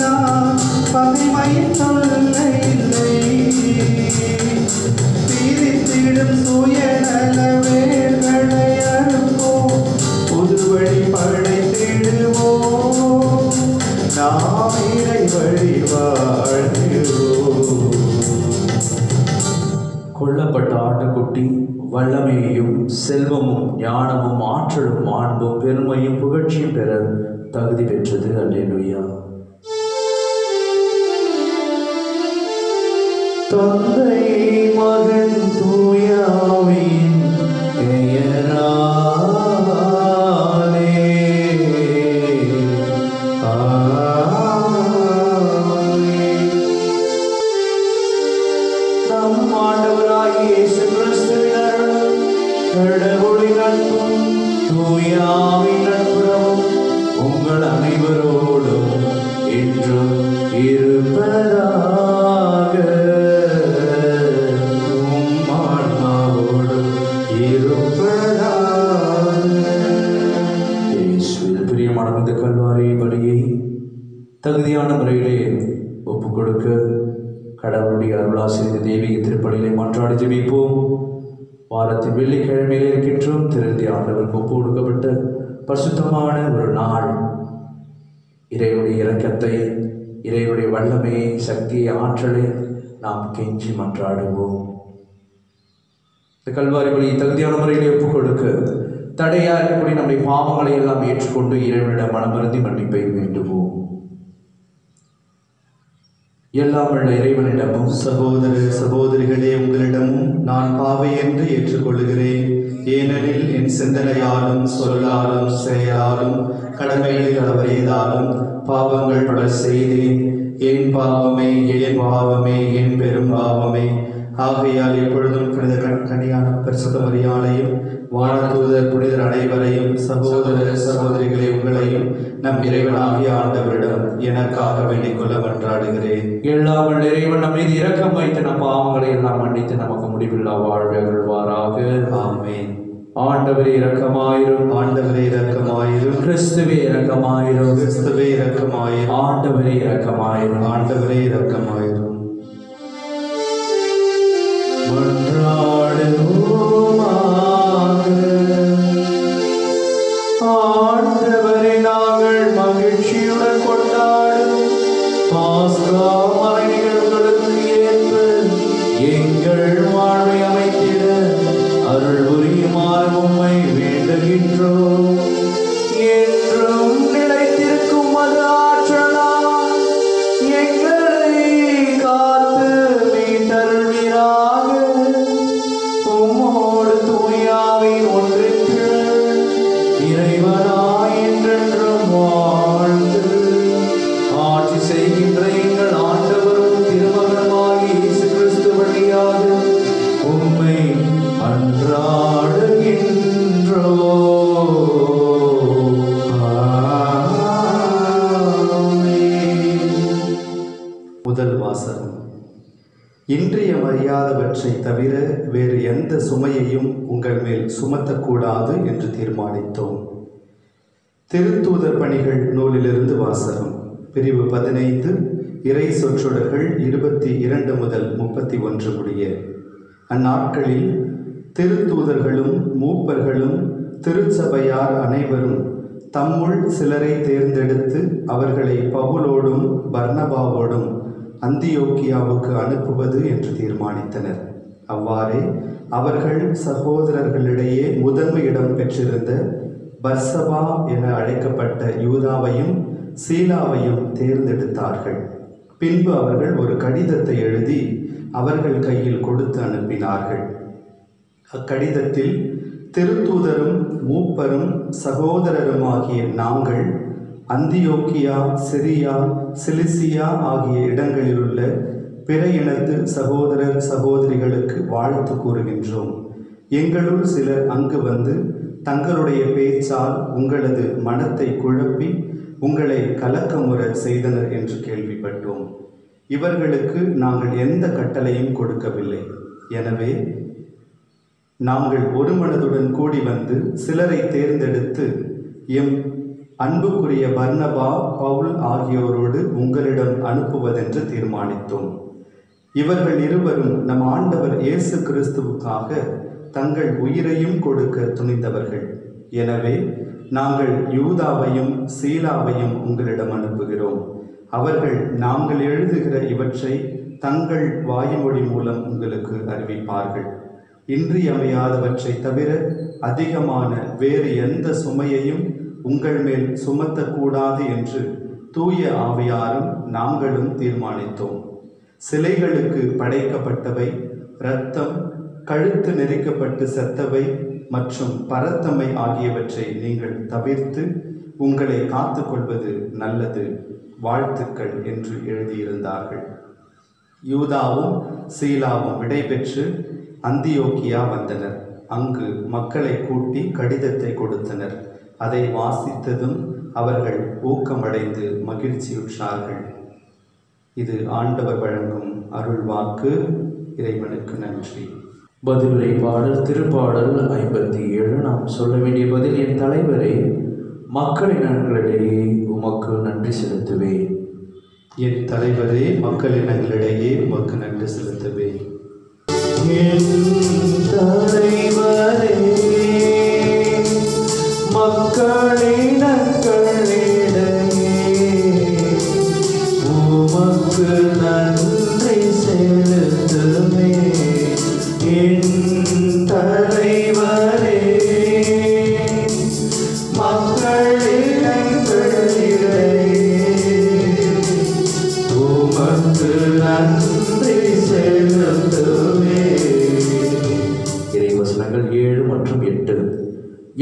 நான் பகைமையின் தொல்லை இல்லை. பிரித்திடும் சுயநல வேர்களை அறுப்போம், புது வழி படைத்திடுவோம், நாம் இறை வழி வாழ்கிறோம். கொல்லப்பட்ட ஆட்டுக்குட்டி வல்லமையையும் செல்வமும் ஞானமும் ஆற்றலும் மாண்பும் பெருமையும் புகழ்ச்சியும் பெற தகுதி பெற்றது. அல்லேலூயா. தந்தை மகன் தூய ஆவியின் பெயராலே ஆமென். நம் ஆண்டவராகிய இயேசு கிறிஸ்துவின் அருளும் கடவுளின் அன்பும் தூய ஆவியின் நட்புறவும் உங்கள் அனைவரோடும் என்றும் இருப்பதாக. உம் ஆன்மாவோடும் இருப்பதாக. இயேசுவில் பிரியமான இந்த கல்வாரி பலியை தகுதியான முறையிலே ஒப்புக் கொடுக்க கடவுளுடைய அருளாசிரியர் தெய்வீக திருப்பலியிலே மன்றாடி ஜெபிப்போம். வாரத்தின் வெள்ளிக்கிழமையிலே இருக்கின்றோம். திருந்தி ஆண்டவருக்கு ஒப்பு கொடுக்கப்பட்ட பரிசுத்தமான ஒரு நாள். இறைவனுடைய இரக்கத்தை, இறைவனுடைய வல்லமையை, சக்தியை, ஆற்றலை நாம் கெஞ்சி மன்றாடுவோம். இந்த கல்வாரி பலியை தகுதியான முறையிலே ஒப்புக் கொடுக்க தடையாக இருக்கக்கூடிய நம்முடைய பாவங்களை எல்லாம் ஏற்றுக்கொண்டு இறைவனிடம் மனமருந்தி மன்னிப்பை வேண்டுவோம். எல்லாம் உள்ள இறைவனிடமும் சகோதர சகோதரிகளே, உங்களிடமும் நான் பாவி என்று ஏற்றுக்கொள்கிறேன். ஏனெனில் என் சிந்தனையாலும் சொல்லாலும் செயலாலும் கடமையில் தவறியதாலும் பாவங்கள் பல செய்தேன். என் பாவமே, என் பாவமே, என் பெரும் பாவமே. ஆகையால் எப்பொழுதும் கனியான பரிசுத்த மரியாதையும் வானதூதர் புனிதர் அனைவரையும் சகோதர சகோதரிகளை உங்களையும் நம் இறைவனாகிய ஆண்டவரிடம் எனக்காக வேண்டிக் கொள்ள மன்றாடுகிறேன். எல்லாம் இறைவன் நம் மீது இரக்கம் வைத்து நம் பாவங்களை எல்லாம் மன்னித்து நமக்கு முடிவில்லா வாழ்வை அருள்வாராக. ஆமென். ஆண்டவரே இரக்கமாயிரும். ஆண்டவரே இரக்கமாயிரும். கிறிஸ்துவே இரக்கமாயிரும். கிறிஸ்துவே இரக்கமாயிரும். ஆண்டவரே இரக்கமாயிரும். ஆண்டவரே இரக்கமாயிரும். மன்றாடுவோமாக. ஆண்டவரே, நாங்கள் மகிழ்ச்சியுடன் கொண்டாடும் பாஸ்கா மறை நிகழ்வுகளுக்கு ஏற்ப எங்கள் வாழ்வை அமைத்திட அருள் புரியுமாறு உம்மை வேண்டுகின்றோம். என்றும் நிலைத்திருக்கும் அது ஆற்றலால் எங்களை காத்து மீட்டருள்வீராக. உம்மோடு தூயாவின் ஒன்றிற்கு இறைவனாய் என்றென்றும் வாழ்ந்து ஆட்சி செய்கின்ற எங்கள் ஆண்டவரும் திருமகனுமாகிய இயேசு கிறிஸ்து வழியாக உம்மை மன்றாடுகின்றோம். ஆமென். முதல் வாசகம். இன்றியமையாதவற்றை தவிர வேறு எந்த சுமையையும் உங்கள் மேல் சுமத்தக்கூடாது என்று தீர்மானித்தோம். திருத்தூதர் பணிகள் நூலிலிருந்து வாசகம். பிரிவு 15, இறை சொற்றொடர்கள் 22 முதல் 31 முடிய. அந்நாட்களில் திருத்தூதர்களும் மூப்பர்களும் திருச்சபையார் அனைவரும் தம்முள் சிலரை தேர்ந்தெடுத்து அவர்களை பவுலோடும் பர்னபாவோடும் அந்தியோக்கியாவுக்கு அனுப்புவது என்று தீர்மானித்தனர். அவ்வாறே அவர்கள் சகோதரர்களிடையே முதன்மை இடம் பெற்றிருந்த பர்சபா என அழைக்கப்பட்ட யூதாவையும் சீலாவையும் தேர்ந்தெடுத்தார்கள். பின்பு அவர்கள் ஒரு கடிதத்தை எழுதி அவர்கள் கையில் கொடுத்து அனுப்பினார்கள். அக்கடிதத்தில் திருத்தூதரும் மூப்பரும் சகோதரருமாகிய நாங்கள் அந்தியோக்கியா, சிரியா, சிலிசியா ஆகிய இடங்களிலுள்ள பிற இனத்து சகோதரர் சகோதரிகளுக்கு வாழ்த்து கூறுகின்றோம். எங்களுள் சிலர் அங்கு வந்து தங்களுடைய பேச்சால் உங்களது மனத்தை குழப்பி உங்களை கலக்கமுற செய்தனர் என்று கேள்விப்பட்டோம். இவர்களுக்கு நாங்கள் எந்த கட்டளையும் கொடுக்கவில்லை. எனவே நாங்கள் ஒரு மனதுடன் கூடி வந்து சிலரை தேர்ந்தெடுத்து எம் அன்புக்குரிய பர்னபா, பவுல் ஆகியோரோடு உங்களிடம் அனுப்புவதென்று தீர்மானித்தோம். இவர்கள் இருவரும் நம் ஆண்டவர் இயேசு கிறிஸ்துவுக்காக தங்கள் உயிரையும் கொடுக்க துணிந்தவர்கள். எனவே நாங்கள் யூதாவையும் சீலாவையும் உங்களிடம் அனுப்புகிறோம். அவர்கள் நாங்கள் எழுதுகிற இவற்றை தங்கள் வாய்மொழி மூலம் உங்களுக்கு அறிவிப்பார்கள். இன்றியமையாதவற்றை தவிர அதிகமான வேறு எந்த சுமையையும் உங்கள் மேல் சுமத்தக்கூடாது என்று தூய ஆவியாரும் நாங்களும் தீர்மானித்தோம். சிலைகளுக்கு படைக்கப்பட்டவை, இரத்தம், கழுத்து நெரிக்கப்பட்டு செத்தவை மற்றும் பரத்தமை ஆகியவற்றை நீங்கள் தவிர்த்து உங்களை காத்து கொள்வது நல்லது. வாழ்த்துக்கள் என்று எழுதியிருந்தார்கள். யூதாவும் சீலாவும் விடைபெற்று அந்தியோக்கியா வந்தனர். அங்கு மக்களை கூட்டி கடிதத்தை கொடுத்தனர். அதை வாசித்ததும் அவர்கள் ஊக்கமடைந்து மகிழ்ச்சியுற்றார்கள். இது ஆண்டவர் வழங்கும் அருள் வாக்கு. இறைவனுக்கு நன்றி. பதிலுரை பாடல் திருப்பாடல் 57. நாம் சொல்ல வேண்டிய பதில்: என் தலைவரே, மக்களின் நலன்களிடையே உமக்கு நன்றி செலுத்துவேன். என் தலைவரே, மக்களின் நலன்களிடையே உமக்கு நன்றி செலுத்துவேன். என் தலைவரே, மக்களின் நலன்களிடையே உமக்கு நன்றி செலுத்துவேன். என் தலைவரே, மக்களின் நலன்களிடையே உமக்கு நன்றி செலுத்துவேன். இறைவசனங்கள் 7 மற்றும் 8.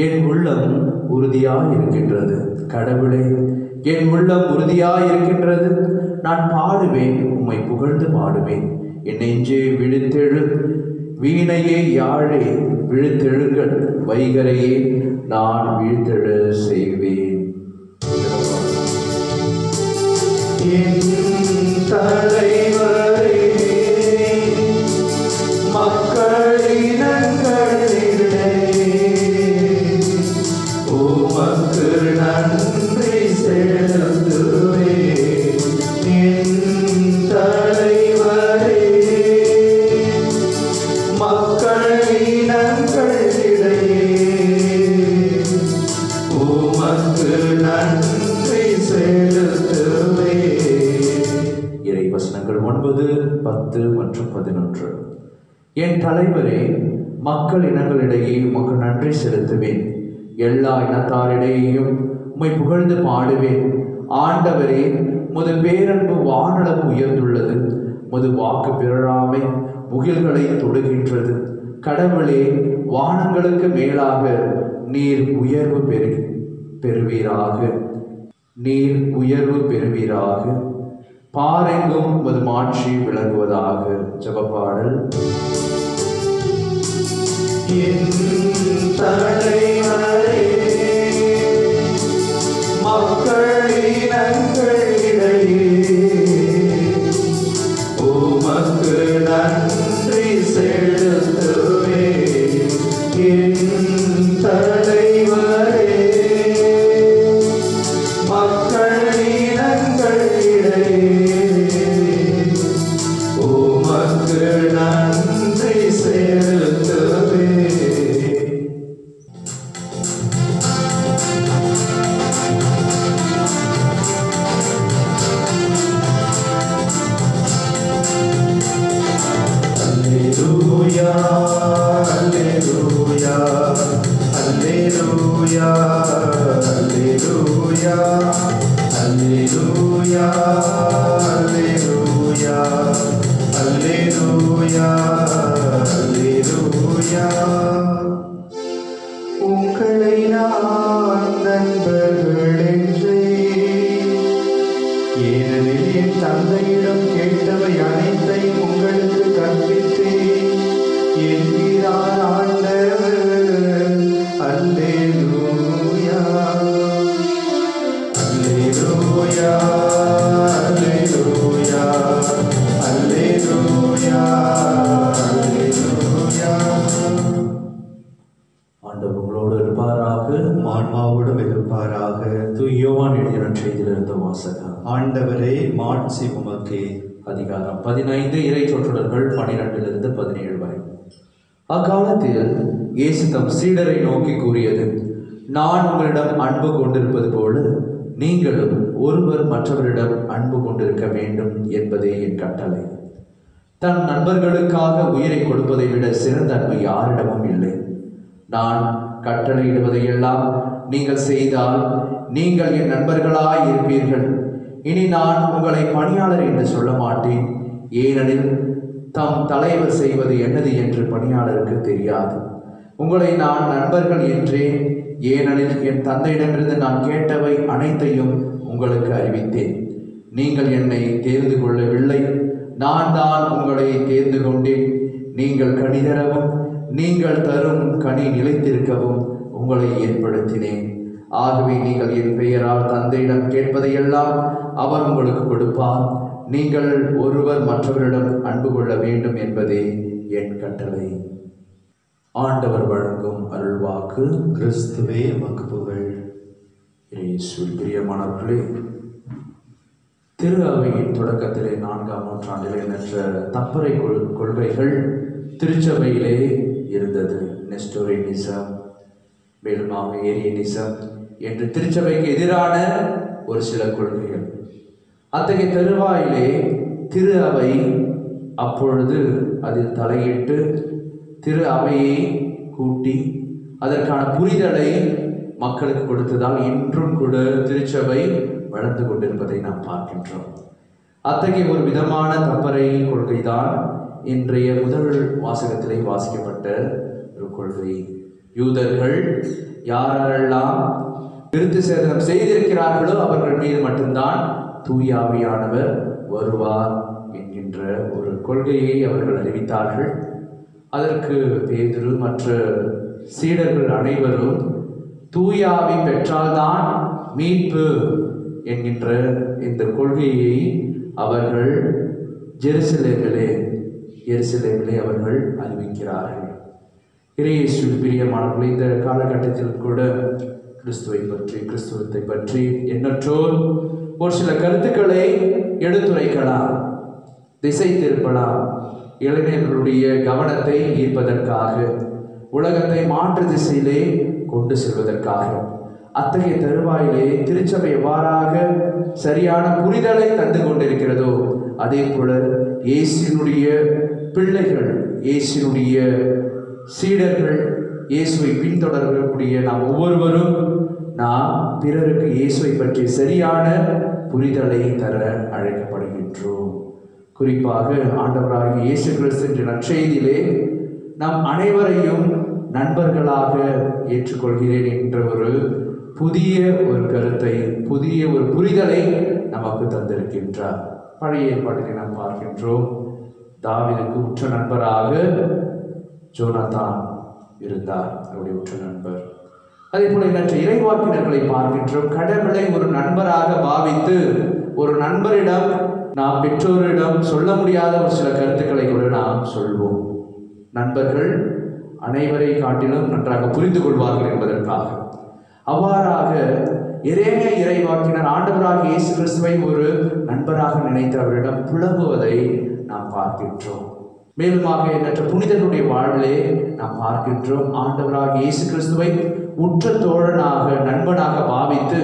என் உள்ளம் உறுதியாயிருக்கின்றது. கடவுளே, என் உள்ளம் உறுதியாயிருக்கின்றது. நான் பாடுவேன், உம்மை புகழ்ந்து பாடுவேன். என் நெஞ்சே விழித்தெழு, வீணையே யாழே விழித்தெழுங்கள். வைகரையே நான் வீழ்த்தெழ செய்வேன். என் தலைவரே, மக்களின் நலன்களிடையே உமக்கு நன்றி செலுத்துவேன். என் தலைவரே, மக்களின் நலன்களிடையே உமக்கு நன்றி செலுத்துவேன். இறைவசனங்கள் 9, 10 மற்றும் 11. என் தலைவரே, மக்கள் இனங்களிடையே உமக்கு நன்றி செலுத்துவேன். எல்லா இனத்தாரிடையேயும் உம்மை புகழ்ந்து பாடுவேன். ஆண்டவரே, முது பேரன்பு வானளவு உயர்ந்துள்ளது. முது வாக்கு பிறழாமை முகில்களை தொடுகின்றது. கடவுளே, வானங்களுக்கு மேலாக நீர் உயர்வு பெறுவீராக. நீர் உயர்வு பெறுவீராக. பாரெங்கும் உமது மாட்சி விளங்குவதாக. ஜெபப்பாடல். என் தலைவரே, மக்களின் நலன்களிடையே உமக்கு நன்றி செலுத்துவேன். என் தலைவரே, மக்களின் நலன்களிடையே உமக்கு நன்றி செலுத்துவேன். Alleluia, alleluia, alleluia, alleluia, alleluia, alleluia, alleluia. உங்களை நான் நண்பர்கள் என்றேன், ஏனெனில் என் தந்தையிடம் கேட்டவை அனைத்தையும் உங்களுக்கு கற்பித்தேன் என்கிறார் ஆண்டவர். அல்லேலூயா, அல்லேலூயா, அல்லேலூயா, அல்லேலூயா, அல்லேலூயா. ஆண்டவர் உங்களோடு இருப்பாராக, ஆன்மாவோடும் இருப்பாராக. தூய ஆண்டவரே மாட்சி உமக்கே. அதிகாரம் 15 இறை சொற்றொடர்கள் 12 - 17 வரை. அக்காலத்தில் இயேசு தம் சீடரை நோக்கி கூறியது, நான் உங்களிடம் அன்பு கொண்டிருப்பது போல நீங்களும் ஒருவர் மற்றவரிடம் அன்பு கொண்டிருக்க வேண்டும் என்பதே என் கட்டளை. தன் நண்பர்களுக்காக உயிரை கொடுப்பதை விட சிறந்த அன்பு யாரிடமும் இல்லை. நான் கட்டளையிடுவதையெல்லாம் நீங்கள் செய்தால் நீங்கள் என் நண்பர்களாய் இருப்பீர்கள். இனி நான் உங்களை பணியாளர் என்று சொல்ல மாட்டேன், ஏனெனில் தம் தலைவர் செய்வது என்னது என்று பணியாளருக்கு தெரியாது. உங்களை நான் நண்பர்கள் என்றேன், ஏனெனில் என் தந்தையிடமிருந்து நான் கேட்டவை அனைத்தையும் உங்களுக்கு அறிவித்தேன். நீங்கள் என்னை தேர்ந்து கொள்ளவில்லை, நான் தான் உங்களை தேர்ந்து கொண்டேன். நீங்கள் கனி தரவும் நீங்கள் தரும் கனி நிலைத்திருக்கவும் உங்களை ஏற்படுத்தினேன். ஆகவே நீங்கள் என் பெயரால் தந்தையிடம் கேட்பதையெல்லாம் அவர் உங்களுக்கு கொடுப்பார். நீங்கள் ஒருவர் மற்றவரிடம் அன்பு கொள்ள வேண்டும் என்பதே என் கட்டளை. ஆண்டவர் வழங்கும் அருள்வாக்கு. கிறிஸ்துவே உமக்கு புகழ். இயேசுவில் பிரியமானவர்களே, திரு அவையின் தொடக்கத்திலே 4ஆம் நூற்றாண்டிலே எண்ணற்ற தப்பறை கொள்கைகள் திருச்சபையிலே இருந்தது. நெஸ்டோரியனிசம், மேலும் ஏரியனிசம் என்று திருச்சபைக்கு எதிரான ஒரு சில கொள்கைகள். அத்தகைய தருவாயிலே திரு அவை அப்பொழுது அதில் தலையிட்டு திரு அவையை கூட்டி அதற்கான புரிதலை மக்களுக்கு கொடுத்ததால் இன்றும் கூட திருச்சபை வளர்ந்து கொண்டிருப்பதை நாம் பார்க்கின்றோம். அத்தகைய ஒரு விதமான தப்பறை கொள்கைதான் இன்றைய முதல் வாசகத்திலே வாசிக்கப்பட்ட ஒரு கொள்கை. யூதர்கள் யாரெல்லாம் விருத்து சேதனம் செய்திருக்கிறார்களோ அவர்கள் மீது மட்டும்தான் தூயாவியானவர் வருவார் என்கின்ற ஒரு கொள்கையை அவர்கள் அறிவித்தார்கள். அதற்கு பேதுரு மற்ற சீடர்கள் அனைவரும் தூயாவி பெற்றால்தான் மீட்பு என்கின்ற இந்த கொள்கையை அவர்கள் எருசலேமிலே அவர்கள் அறிவிக்கிறார்கள். இயேசுவில் பிரியமானவர்களே, இந்த காலகட்டத்தில் கூட கிறிஸ்துவத்தை பற்றி எண்ணற்றோர் ஒரு சில கருத்துக்களை எடுத்துரைக்கலாம், திசை திருப்பலாம், இளைஞர்களுடைய கவனத்தை ஈர்ப்பதற்காக, உலகத்தை மாற்று திசையிலே கொண்டு செல்வதற்காக. அத்தகைய தருவாயிலே திருச்சபை எவ்வாறாக சரியான புரிதலை தந்து கொண்டிருக்கிறதோ அதே போல இயேசுவினுடைய பிள்ளைகள், இயேசுவினுடைய சீடர்கள், இயேசுவை பின்தொடரக்கூடிய நாம் ஒவ்வொருவரும் நாம் பிறருக்கு இயேசுவை பற்றி சரியான புரிதலை தர அழைக்கப்படுகின்றோம். குறிப்பாக ஆண்டவராகிய இயேசு கிறிஸ்து என்ற நற்செய்தியிலே நாம் அனைவரையும் நண்பர்களாக ஏற்றுக்கொள்கிறேன் என்ற ஒரு புதிய ஒரு கருத்தை, புதிய ஒரு புரிதலை நமக்கு தந்திருக்கின்றார். பழைய ஏற்பாட்டிலே நாம் பார்க்கின்றோம், தாவீதுக்கு உற்ற நண்பராக ஜோனாதான் இருந்தார், அவருடைய உற்ற நண்பர். அதே போல எண்ணற்ற இறைவாக்கினர்களை பார்க்கின்றோம், கடவுளை ஒரு நண்பராக பாவித்து ஒரு நண்பரிடம் நாம் பெற்றோரிடம் சொல்ல முடியாத ஒரு சில கருத்துக்களை கூட நாம் சொல்வோம். நண்பர்கள் அனைவரை காட்டிலும் நன்றாக புரிந்து கொள்வார்கள் என்பதற்காக. அவ்வாறாக எரேமியா இறைவாக்கினர் ஆண்டவராக இயேசு கிறிஸ்துவை ஒரு நண்பராக நினைத்து அவரிடம் புலம்புவதை நாம் பார்க்கின்றோம். மேலுமாக எண்ணற்ற புனிதர்களுடைய வாழ்விலே நாம் பார்க்கின்றோம், ஆண்டவராக இயேசு கிறிஸ்துவை உற்ற தோழனாக நண்பனாக பாவித்து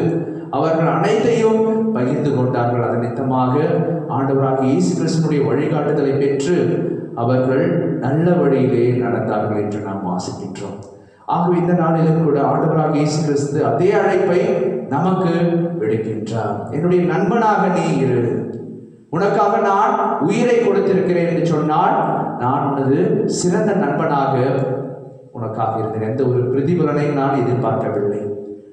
அவர்கள் அனைத்தையும் பகிர்ந்து கொண்டார்கள். அதன் நிமித்தமாக ஆண்டவராக இயேசு கிறிஸ்துவினுடைய வழிகாட்டுதலை பெற்று அவர்கள் நல்ல வழியிலே நடந்தார்கள் என்று நாம் வாசிக்கின்றோம். ஆகவே இந்த நாளிலும் கூட ஆண்டவராக இயேசு கிறிஸ்து அதே அழைப்பை நமக்கு விடுக்கின்றார். என்னுடைய நண்பனாக நீ இரு, உனக்காக நான் உயிரை கொடுத்திருக்கிறேன் என்று சொன்னால் நான் உனது சிறந்த நண்பனாக உனக்காக இருந்தேன். எந்த ஒரு பிரதிபலனையும் நான் எதிர்பார்க்கவில்லை.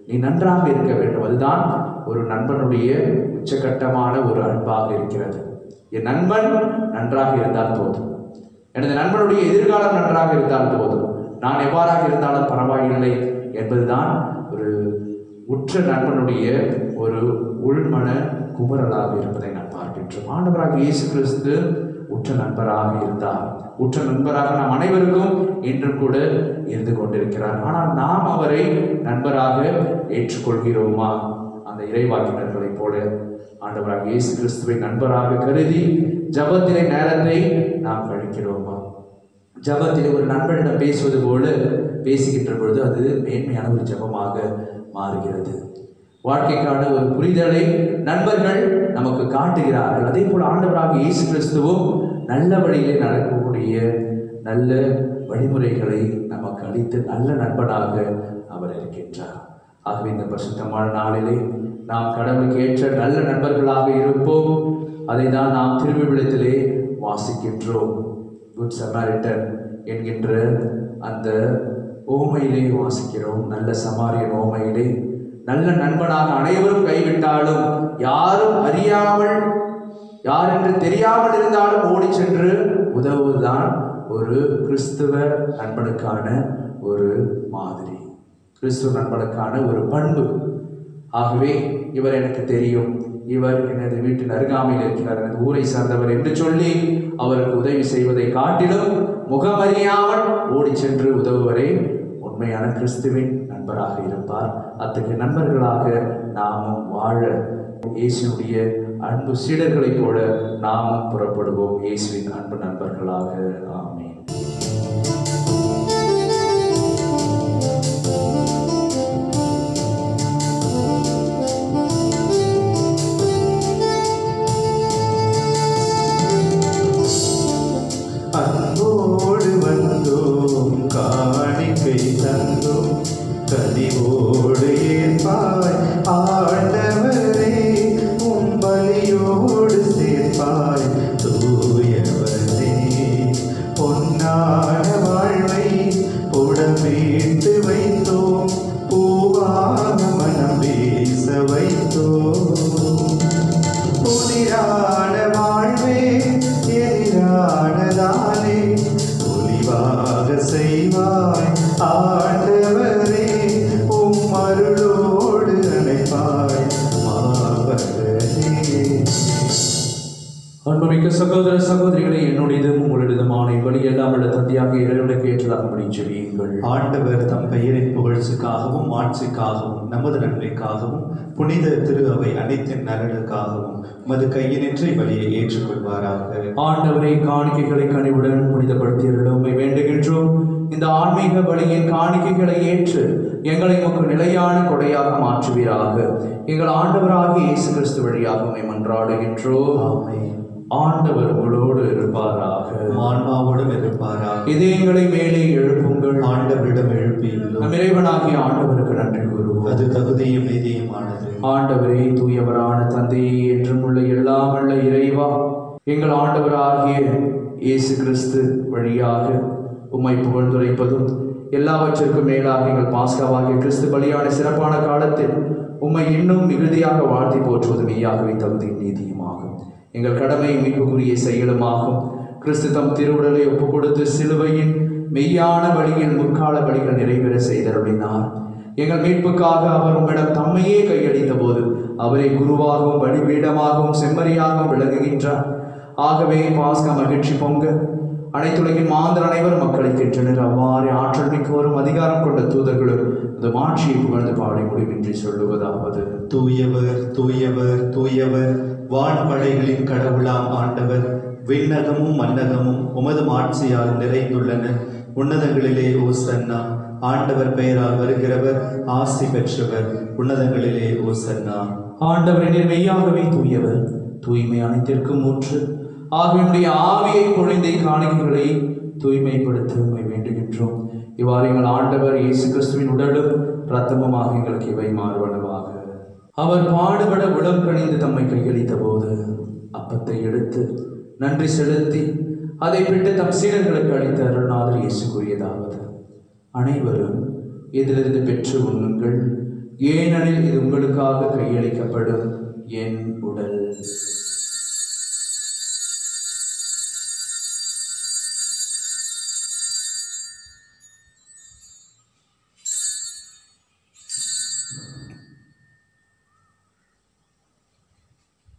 நீ நன்றாக இருக்க வேண்டும். அதுதான் ஒரு நண்பனுடைய உச்சகட்டமான ஒரு அன்பாக இருக்கிறது. என் நண்பன் நன்றாக இருந்தால் போதும், எனது நண்பனுடைய எதிர்காலம் நன்றாக இருந்தால் போதும், நான் எவ்வாறாக இருந்தாலும் பரவாயில்லை என்பதுதான் ஒரு உற்ற நண்பனுடைய ஒரு உள்மன குமரலாக இருப்பதை நான் பார்க்கின்றோம். ஆண்டவராக இயேசு கிறிஸ்து உற்ற நண்பராக இருந்தார். உற்ற நண்பராக நாம் அனைவருக்கும் இன்றும் கூட இருந்து கொண்டிருக்கிறார். ஆனால் நாம் அவரை நண்பராக ஏற்றுக்கொள்கிறோமா? அந்த இறைவாக்கினர்களைப் போல ஆண்டவராக இயேசு கிறிஸ்துவை நண்பராக கருதி ஜபத்திலே நேரத்தை நாம் கழிக்கிறோமா? ஜபத்திலே ஒரு நண்பனிடம் பேசுவது போல பேசுகின்ற பொழுது அது மேன்மையான ஒரு ஜபமாக மாறுகிறது. வாழ்க்கைக்கான ஒரு புரிதலை நண்பர்கள் நமக்கு காட்டுகிறார்கள். அதே போல் ஆண்டவராக இயேசு கிறிஸ்துவும் நல்ல வழியிலே நடக்கக்கூடிய நல்ல வழிமுறைகளை நமக்கு அளித்து நல்ல நண்பனாக அவர் இருக்கின்றார். ஆகவே இந்த பரிசுத்தமான நாளிலே நாம் கடவுளுக்கு ஏற்ற நல்ல நண்பர்களாக இருப்போம். அதை தான் நாம் திருவிவிலியத்திலே வாசிக்கின்றோம். குட் சமாரிட்டன் என்கின்ற அந்த ஓமையிலே வாசிக்கிறோம். நல்ல சமாரியன் ஓமையிலே நல்ல நண்பனாக அனைவரும் கைவிட்டாலும் யாரும் அறியாமல் யார் என்று தெரியாமல் இருந்தாலும் ஓடி சென்று உதவுவதுதான் ஒரு கிறிஸ்துவ நண்பனுக்கான ஒரு மாதிரி, கிறிஸ்துவ நண்பனுக்கான ஒரு பண்பு. ஆகவே இவர் எனக்கு தெரியும், இவர் எனது வீட்டின் அருகாமையில் இருக்கிறார், எனது ஊரை சார்ந்தவர் என்று சொல்லி அவருக்கு உதவி செய்வதை காட்டிலும் முகமறியாமல் ஓடி சென்று உதவுவரே உண்மையான கிறிஸ்துவின் நண்பராக இருப்பார். அத்தகைய நண்பர்களாக நாமும் வாழ இயேசுடைய அன்பு சீடர்களைப் போல நாமும் புறப்படுவோம் இயேசுவின் அன்பு நண்பர்களாக. ஆமென். அன்போடு வந்தோம், காணிக்கை தந்தோம், கனிவோடு ஏற்பாய் ஆண்டவரே, உம் பலியோடு சேர்ப்பாய் தூயவரே. பொன்னான வாழ்வை உடம்பீட்டு வைத்தோம், பூவான மனம் பேச வைத்தோம். புதிரான வாழ்வே எதிரானதானே ஒளிவாக செய்வாய் ஆண்டவரே, உம் அருளோடு அழைப்பாய் மாவரே. அன்புமிக்க சகோதர சகோதரிகளை, என்னுடையதும் உங்களுடையதுமான இப்படி எல்லாம் உள்ள தந்தையாக இறைவனுக்கு ஏற்றதாகும்படி ஜெபியுங்கள். ஆண்டவர் தம் பெயரின் புகழ்ச்சிக்காகவும் ஆட்சிக்காகவும் நமது நன்மைக்காகவும் புனித திரு அவை அனைத்தின் நலனுக்காகவும் உமது கையினின்றி வழியை ஏற்றுக்கொள்வாராக. ஆண்டவரை காணிக்கைகளை கனிவுடன் புனிதப்படுத்தியருள் உம்மை வேண்டுகின்றோம். இந்த ஆன்மீக வழியின் காணிக்கைகளை ஏற்று எங்களை உமக்கு நிலையான கொடையாக மாற்றுவீராக. எங்கள் ஆண்டவராகிய இயேசு கிறிஸ்து வழியாக உம்மை மன்றாடுகின்றோம். ஆமென். ஆண்டவர் உங்களோடு இருப்பாராக, ஆன்மாவோடும் இருப்பாராக. இதயங்களை மேலே எழுப்புங்கள். ஆண்டவரிடம் எழுப்பியுள்ளோம், நம் இறைவனாகிய ஆண்டவருக்கு நன்றி கூறுவோம். அது தகுதியும் நீதியுமானது. ஆண்டவரே, தூயவரான தந்தையே, என்றும் உள்ள எல்லாம் உள்ள இறைவா, எங்கள் ஆண்டவராகிய இயேசு கிறிஸ்து வழியாக உம்மை புகழ்ந்துரைப்பதும் எல்லாவற்றிற்கும் மேலாக எங்கள் பாஸ்காவாகிய கிறிஸ்து பலியான சிறப்பான காலத்தில் உம்மை இன்னும் மிகுதியாக வாழ்த்தி போற்றுவதும் மெய்யாகவே தகுதியும் நீதியுமாகும். எங்கள் கடமை மீட்புக்குரிய செயலுமாகும். கிறிஸ்து தம் திருவுடலை ஒப்புக் கொடுத்து சிலுவையின் மெய்யான வழியில் முற்கால வழிகள் நிறைவேற செய்தருளினார். எங்கள் மீட்புக்காக அவர் உம்மிடம் தம்மையே கையளித்த போது அவரை குருவாகவும் பலிபீடமாகவும் செம்மறியாகவும் விளங்குகின்றார். ஆகவே பாஸ்கா மகிழ்ச்சி பொங்க அனைத்துலகின் மாந்தர் அனைவரும் மக்களை கேட்டனர். அவ்வாறு ஆற்றல் மிக்கவரும் அதிகாரம் கொண்ட தூதர்களும் அந்த மாட்சியை புகழ்ந்து பாடி முடிவின்றி சொல்லுவதாவது: தூயவர் தூயவர் தூயவர், வான்படைகளின் கடவுளாம் ஆண்டவர், விண்ணகமும் மன்னகமும் உமது ஆட்சியால் நிறைந்துள்ளன. உன்னதங்களிலே ஓசன்னா. ஆண்டவர் பெயரால் வருகிறவர் ஆசி பெற்றவர். உன்னதங்களிலே ஓசன்னா. ஆண்டவரின் மெய்யாகவே தூயவர், தூய்மை அனைத்திற்கும் ஊற்று. ஆகிய ஆவியை பொழிந்த காணிக்கைகளை தூய்மைப்படுத்த உம்மை வேண்டுகின்றோம். இவ்வாறு எங்கள் ஆண்டவர் இயேசு கிறிஸ்துவின் உடலும் இரத்தமுமாக எங்களுக்கு இவை மாறுவனவாக. அவர் பாடுபட உடல் கணிந்து தம்மை கையளித்த போது அப்பத்தை எடுத்து நன்றி செலுத்தி அதை விட்டு தம் சீடர்களுக்கு அளித்த அருள்நாதர் இயேசு கூறியதாவது: அனைவரும் இதிலிருந்து பெற்று உண்ணுங்கள், ஏனெனில் இது உங்களுக்காக கையளிக்கப்படும் என் உடல்.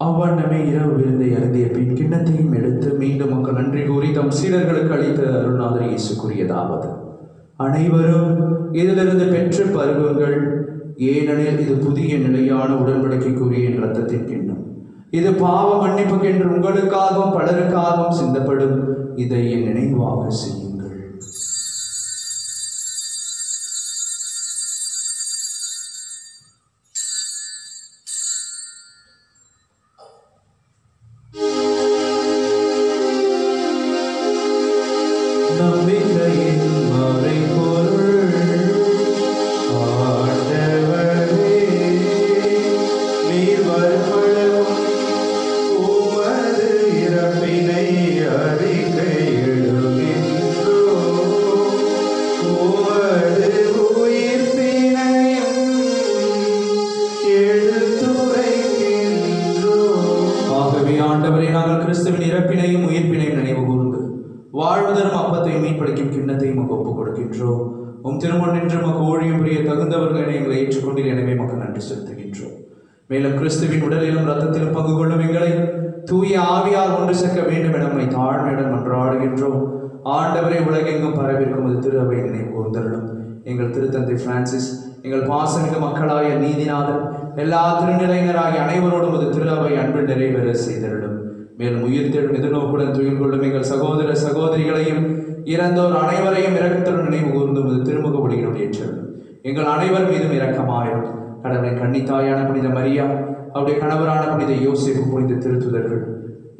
அவ்வண்ணமே இரவு விருந்தை அருந்திய பின் கிண்ணத்தையும் எடுத்து மீண்டும் மக்கள் நன்றி கூறி தம் சீடர்களுக்கு அளித்த அருள்நாதர் இயேசு கூறியதாவது: அனைவரும் இதிலிருந்து பெற்று பருகுங்கள், ஏனெனில் இது புதிய நிலையான உடன்படிக்கைக்குரிய என் இரத்தத்தின் கிண்ணம். இது பாவ மன்னிப்புக்கென்று உங்களுக்காகவும் பலருக்காகவும் சிந்தப்படும். இதை என் நினைவாக செய்யுங்கள். நம்பிக்கையின் மறைபொருள் ஆண்டவரே, நீர் வருமளவும் உமது இறப்பினை அறிக்கையிடுகின்றோம், உமது உயிர்ப்பினையும் எடுத்துரைக்கின்றோம். ஆகவே ஆண்டவரே, நாங்கள் கிறிஸ்துவின் இறப்பினையும் உயிர்ப்பினையும் நினைவு கூர்ந்து வாழ்வதரும் அப்பத்தை மீன்படைக்கும் கிண்ணத்தையும் உமக்கு ஒப்புக் கொடுக்கின்றோம். உம் திருமண் நின்று உமக்கு ஊழியம் புரிய தகுந்தவர்கள் எங்களை ஏற்றுக்கொண்டீர். எனவே உமக்கு நன்றி செலுத்துகின்றோம். மேலும் கிறிஸ்துவின் உடலிலும் இரத்தத்திலும் பங்கு கொள்ளும் எங்களை தூய ஆவியால் ஒன்று சேர்க்க வேண்டும் என நம்மை தாழ்மையுடன் மன்றாடுகின்றோம். ஆண்டவரை உலகெங்கும் பரவிருக்கும் அது திரு அவை நினைவு கூர்ந்தருளும். எங்கள் திருத்தந்தை பிரான்சிஸ், எங்கள் பாசமிகு மக்களாய நீதிநாதன், எல்லா திருநிலையினராகிய அனைவரோடும் அது திரு அவை அன்பில் நிறைவேற செய்தருளும். மேலும் உயிர்த்தெழும் எதிர்நோக்குடன் துயில் கொள்ளும் எங்கள் சகோதர சகோதரிகளையும் இறந்தோர் அனைவரையும் இரக்கத்துடன் நினைவு கூர்ந்து திருமுக ஒளியினுடைய ஏற்றலும். எங்கள் அனைவர் மீதும் இரக்கமாயிரும். கடவுளின் கன்னித்தாயான புனித மரியா, அவருடைய கணவரான புனித யோசேப்பு, புனித திருத்துதர்கள்,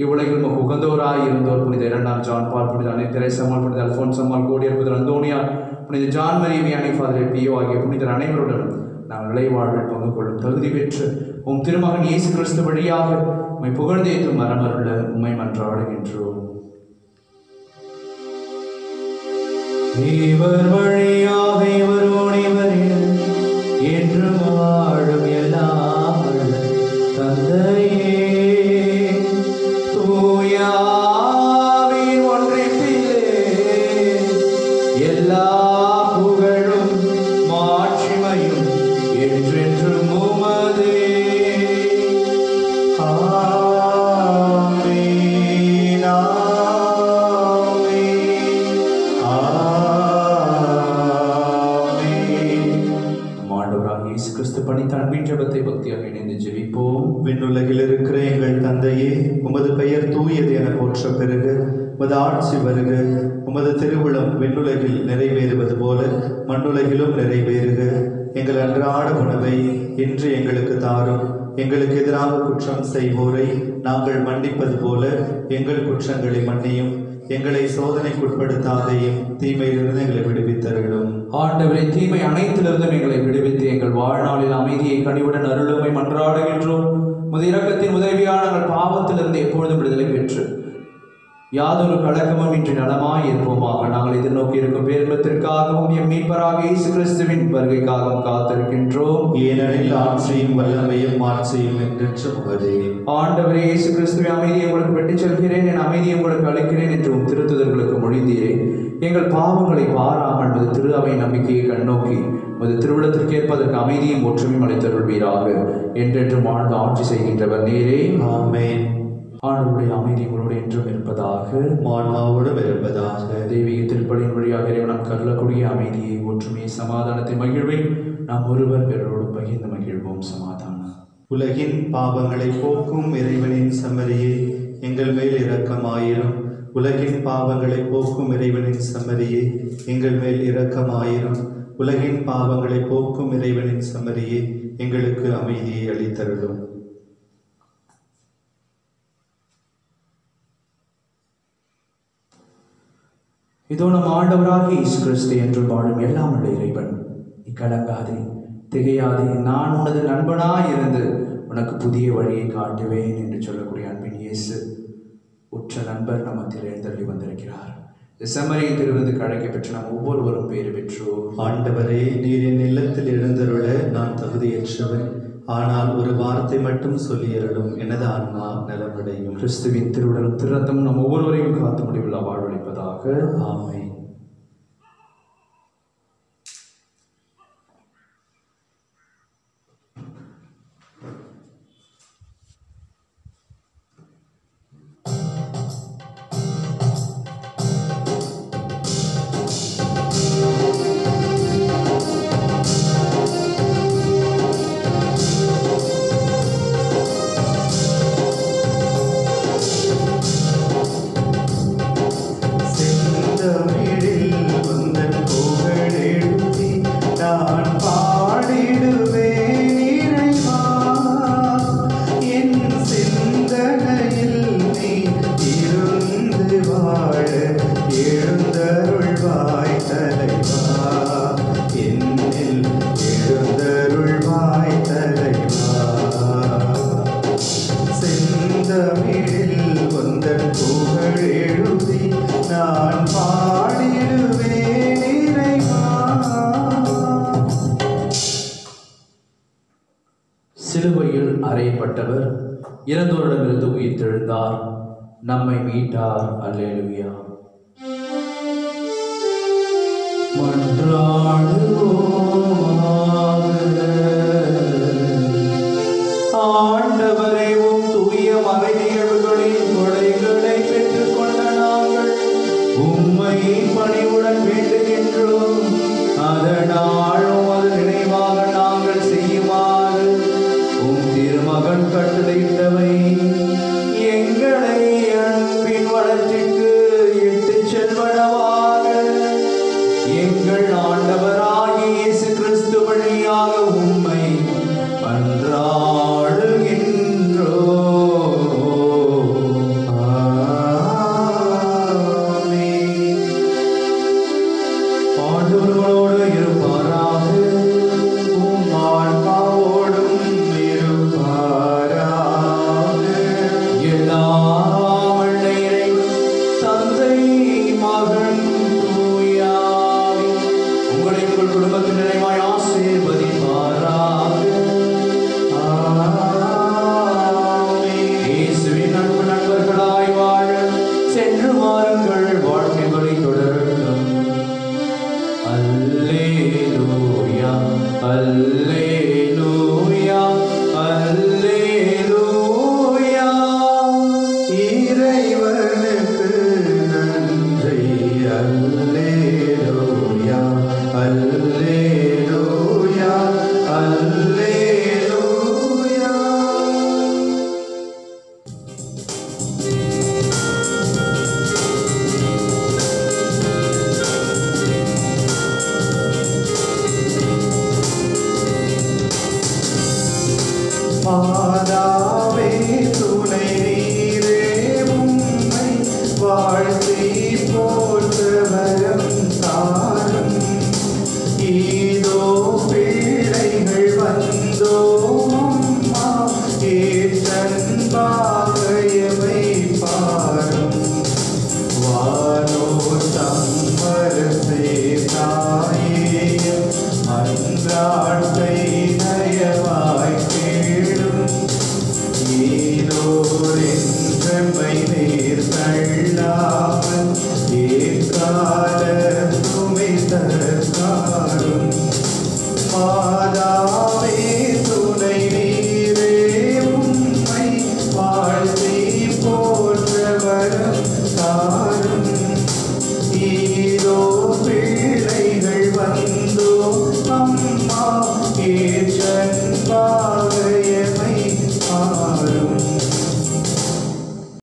இவ்வுலகில் உகந்தோராய் இருந்தோர் புனித 2ஆம் ஜான் பால், புனித அன்னை தெரேசம்மாள், புனித அல்போன்சம்மாள், கோடியர், புனித அந்தோனியா, புனித John Marie Vianney, father Pio ஆகிய புனிதர் அனைவருடனும் நாங்கள் நிலைவாழ்வில் பங்கு கொள்ளும் தகுதி பெற்று உம் திருமகன் இயேசு கிறிஸ்து வழியாக உம்மை புகழ்ந்தேத்தும் மரமருள உம்மை மன்றாடுகின்றோம். இவர் வழியாக இவரோடு இவரில் என்று வாழும் எல்லாம் தந்தையே, தூயாவின் ஒன்றிப்பிலே எல்லா புகழும் மாட்சிமையும் என்றென்றும் உமதே. விண்ணுலகில் இருக்கிற எங்கள் தந்தையே, உமது பெயர் தூயது என போற்ற பெறுக. உமது ஆட்சி வருக. உமது திருவுளம் விண்ணுலகில் நிறைவேறுவது போல மண்ணுலகிலும் நிறைவேறுக. எங்கள் அன்றாட உணவை இன்று எங்களுக்கு தாரும். எங்களுக்கு எதிராக குற்றம் செய்வோரை நாங்கள் மன்னிப்பது போல எங்கள் குற்றங்களை மன்னியும். எங்களை சோதனைக்குட்படுத்தாதையும் தீமையிலிருந்து எங்களை விடுவித்தருளும். ஆண்டவரே, தீமை அனைத்திலிருந்தும் எங்களை விடுவித்து எங்கள் வாழ்நாளில் அமைதியை கனிவுடன் அருளுமை மன்றாடுகின்றோம். உமது இரக்கத்தின் உதவியால் நாங்கள் பாவத்திலிருந்து எப்பொழுதும் விடுதலை பெற்று யாதொரு கலக்கமும் இன்றி நலமாய் இருப்போமாக. நாங்கள் எதிர்நோக்கி இருக்கும் பேரின்பத்திற்காகவும் எம் மீட்பராக இயேசு கிறிஸ்துவின் வருகைக்காகவும் காத்திருக்கின்றோம். ஏனெனில் ஆட்சியும் வல்லமையும் மாட்சியும் என்றென்றும் உமதே. ஆண்டவரே, இயேசு கிறிஸ்துவின் அமைதியை உங்களுக்கு பெற்றுச் செல்கிறேன், என் அமைதியை உங்களுக்கு அளிக்கிறேன் என்று உம் திருத்துதர்களுக்கு மொழிந்தீரே. எங்கள் பாவங்களை பாராமல் மது திரு அவை நம்பிக்கையை கண்ணோக்கி மது திருவிழத்திற்கு ஏற்பதற்கு அமைதியும் ஒற்றுமையும் அளித்தருள்வீராக. என்றென்றும் வாழ்ந்து ஆட்சி செய்கின்றவர் நீரே. ஆமென். ஆண்டவருடைய அமைதி உங்களோடு என்றும் இருப்பதாக, ஆன்மாவோடும் இருப்பதாக. தெய்வீக திருப்பலியின் வழியாக இறைவன் கருளக்கூடிய அமைதியை, ஒற்றுமையை, சமாதானத்தை, மகிழ்வை நாம் ஒருவர் பிறரோடு பகிர்ந்து மகிழ்வோம். சமாதானம். உலகின் பாவங்களை போக்கும் இறைவனின் செம்மறியே, எங்கள் மேல் இரக்கமாயிரும். உலகின் பாவங்களை போக்கும் இறைவனின் செம்மறியே, எங்கள் மேல் இரக்கமாயிரும். உலகின் பாவங்களை போக்கும் இறைவனின் செம்மறியே, எங்களுக்கு அமைதியை அளித்தருளும். இதோ நம் ஆண்டவராகிய இயேசு கிறிஸ்து என்று வாழும் எல்லாம் உள்ள இறைவன், நீ கலங்காதே, திகையாதே, நான் உனது நண்பனாய் இருந்து உனக்கு புதிய வழியை காட்டுவேன் என்று சொல்லக்கூடிய அன்பின் இயேசு உற்ற நண்பர் நமத்தில் எழுந்தள்ளி வந்திருக்கிறார். செம்மறியின் திருவிருந்துக்கு அழைக்க பெற்று நாம் ஒவ்வொருவரும் பேறு பெற்றோம். ஆண்டவரே, நீர் என் இல்லத்தில் எழுந்தருள நான் தகுதியற்றவன். ஆனால் ஒரு வார்த்தை மட்டும் சொல்லியருளும், எனது ஆன்மா நலமடையும். கிறிஸ்துவின் திருவுடலும் திருரத்தமும் நம் ஒவ்வொருவரையும் காத்து முடிவில் வாழ்வளிப்பதாக. ஆமென். வந்தார், நம்மை மீட்டார். அல்லேலூயா. மன்றாடுவோம்.